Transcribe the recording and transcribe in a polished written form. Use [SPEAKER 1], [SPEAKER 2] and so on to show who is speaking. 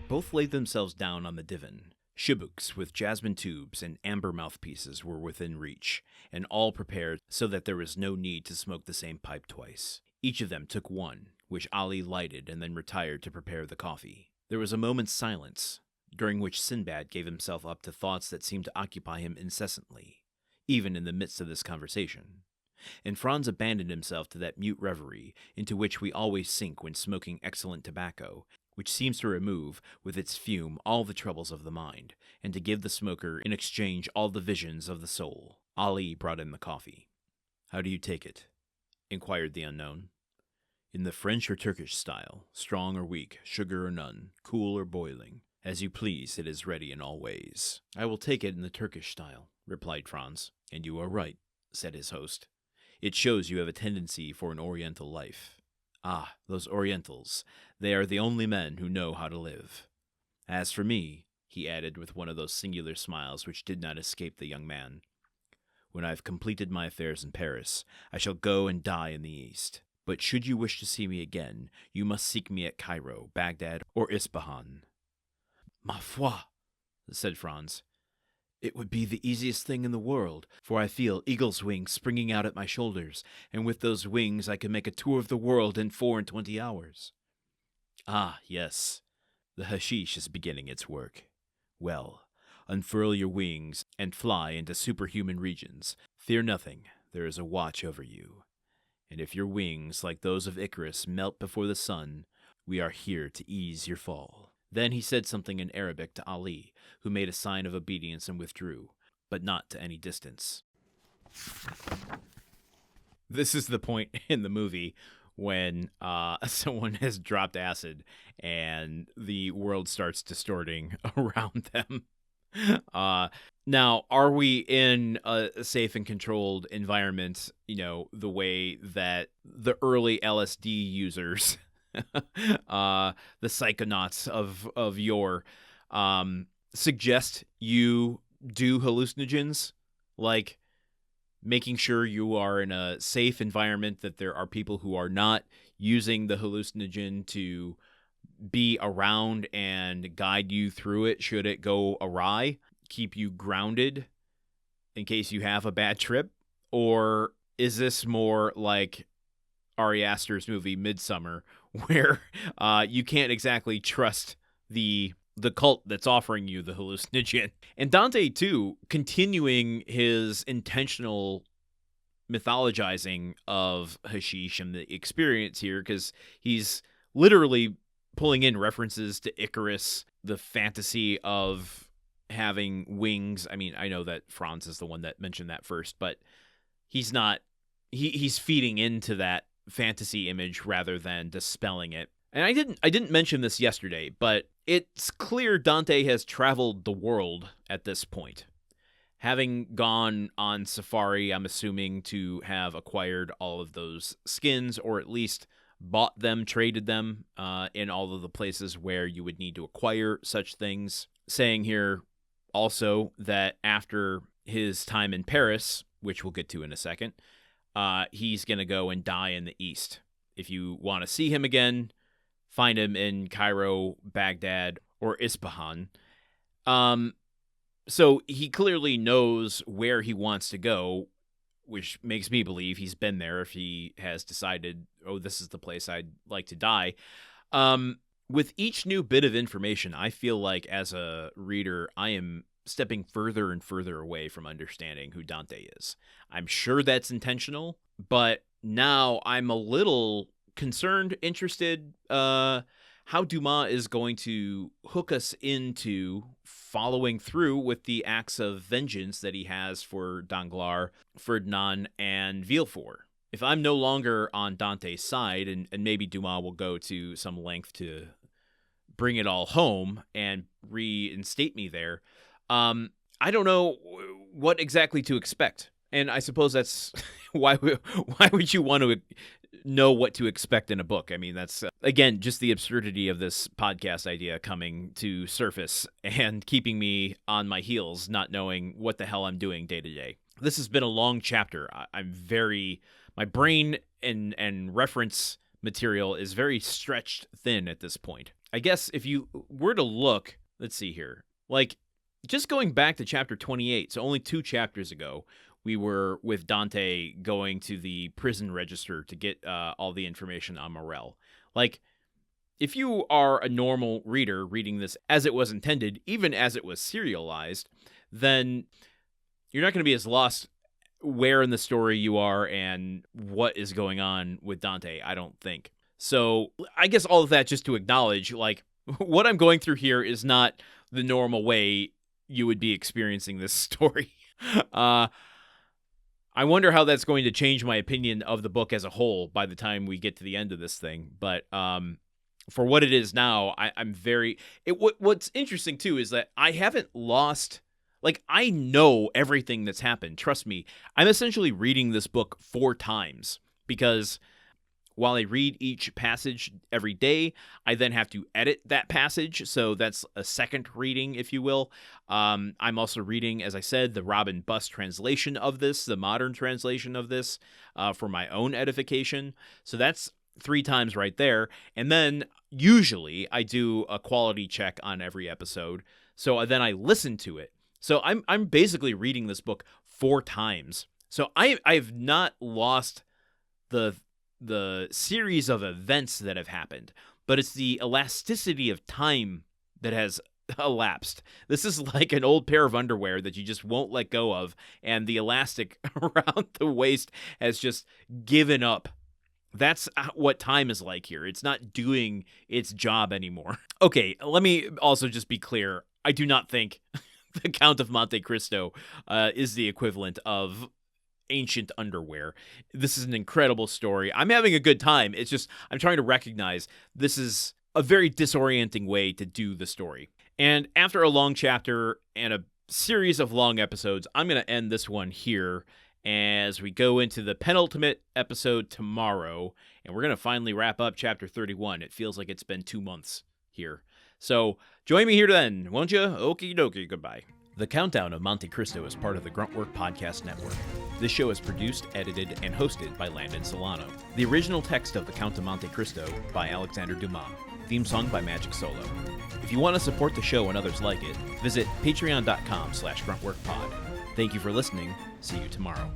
[SPEAKER 1] Both laid themselves down on the divan. Chibouques with jasmine tubes and amber mouthpieces were within reach, and all prepared so that there was no need to smoke the same pipe twice. Each of them took one, which Ali lighted and then retired to prepare the coffee. There was a moment's silence, during which Sinbad gave himself up to thoughts that seemed to occupy him incessantly, even in the midst of this conversation. And Franz abandoned himself to that mute reverie into which we always sink when smoking excellent tobacco, which seems to remove, with its fume, all the troubles of the mind, and to give the smoker in exchange all the visions of the soul. Ali brought in the coffee. "How do you take it?" inquired the unknown. "In the French or Turkish style, strong or weak, sugar or none, cool or boiling. As you please, it is ready in all ways." "I will take it in the Turkish style," replied Franz. "And you are right," said his host. "It shows you have a tendency for an Oriental life." "Ah, those Orientals, they are the only men who know how to live. As for me," he added with one of those singular smiles which did not escape the young man, "when I have completed my affairs in Paris, I shall go and die in the East. But should you wish to see me again, you must seek me at Cairo, Bagdad, or Ispahan." "Ma foi," said Franz, "it would be the easiest thing in the world, for I feel eagle's wings springing out at my shoulders, and with those wings I can make a tour of the world in 24 hours." "Ah, yes, the hashish is beginning its work. Well, unfurl your wings and fly into superhuman regions. Fear nothing, there is a watch over you. And if your wings, like those of Icarus, melt before the sun, we are here to ease your fall." Then he said something in Arabic to Ali, who made a sign of obedience and withdrew, but not to any distance. This is the point in the movie when someone has dropped acid and the world starts distorting around them. Now, are we in a safe and controlled environment, the way that the early LSD users the psychonauts of yore suggest you do hallucinogens, like making sure you are in a safe environment, that there are people who are not using the hallucinogen to be around and guide you through it should it go awry, keep you grounded in case you have a bad trip? Or is this more like Ari Aster's movie Midsummer, where you can't exactly trust the cult that's offering you the hallucinogen? And Dante, too, continuing his intentional mythologizing of hashish and the experience here, because he's literally pulling in references to Icarus, the fantasy of having wings. I mean, I know that Franz is the one that mentioned that first, but he's not. He's feeding into that fantasy image rather than dispelling it. And I didn't mention this yesterday, but it's clear Dante has traveled the world at this point. Having gone on safari, I'm assuming to have acquired all of those skins, or at least bought them, traded them in all of the places where you would need to acquire such things. Saying here also that after his time in Paris, which we'll get to in a second, he's going to go and die in the East. If you want to see him again, find him in Cairo, Baghdad, or Ispahan. So he clearly knows where he wants to go, which makes me believe he's been there if he has decided, oh, this is the place I'd like to die. With each new bit of information, I feel like as a reader, I am stepping further and further away from understanding who Dante is. I'm sure that's intentional, but now I'm a little concerned, interested, how Dumas is going to hook us into following through with the acts of vengeance that he has for Danglars, Ferdinand, and Villefort. If I'm no longer on Dante's side, and maybe Dumas will go to some length to bring it all home and reinstate me there, I don't know what exactly to expect. And I suppose that's why would you want to know what to expect in a book? I mean, that's, again, just the absurdity of this podcast idea coming to surface and keeping me on my heels, not knowing what the hell I'm doing day to day. This has been a long chapter. My brain and reference material is very stretched thin at this point. I guess if you were to look, let's see here, like just going back to chapter 28, so only 2 chapters ago, we were with Dante going to the prison register to get all the information on Morel. Like, if you are a normal reader reading this as it was intended, even as it was serialized, then you're not going to be as lost where in the story you are and what is going on with Dante, I don't think. So I guess all of that just to acknowledge, like, what I'm going through here is not the normal way you would be experiencing this story. I wonder how that's going to change my opinion of the book as a whole by the time we get to the end of this thing. But for what it is now, I'm very... What's interesting, too, is that I haven't lost... Like, I know everything that's happened. Trust me. I'm essentially reading this book 4 times because while I read each passage every day, I then have to edit that passage. So that's a second reading, if you will. I'm also reading, as I said, the Robin Buss translation of this, the modern translation of this, for my own edification. So that's 3 times right there. And then usually I do a quality check on every episode. So then I listen to it. So I'm basically reading this book 4 times. So I've not lost the series of events that have happened, but it's the elasticity of time that has elapsed. This is like an old pair of underwear that you just won't let go of, and the elastic around the waist has just given up. That's what time is like here. It's not doing its job anymore. Okay, let me also just be clear. I do not think the Count of Monte Cristo is the equivalent of ancient underwear. This is an incredible story. I'm having a good time. It's just I'm trying to recognize this is a very disorienting way to do the story. And after a long chapter and a series of long episodes, I'm going to end this one here as we go into the penultimate episode tomorrow, and we're going to finally wrap up chapter 31. It feels like it's been 2 months here. So join me here then, won't you? Okie dokie, goodbye. The Countdown of Monte Cristo is part of the Gruntwork Podcast Network. This show is produced, edited, and hosted by Landon Solano. The original text of The Count of Monte Cristo by Alexander Dumas. Theme song by Magic Solo. If you want to support the show and others like it, visit patreon.com/gruntworkpod. Thank you for listening. See you tomorrow.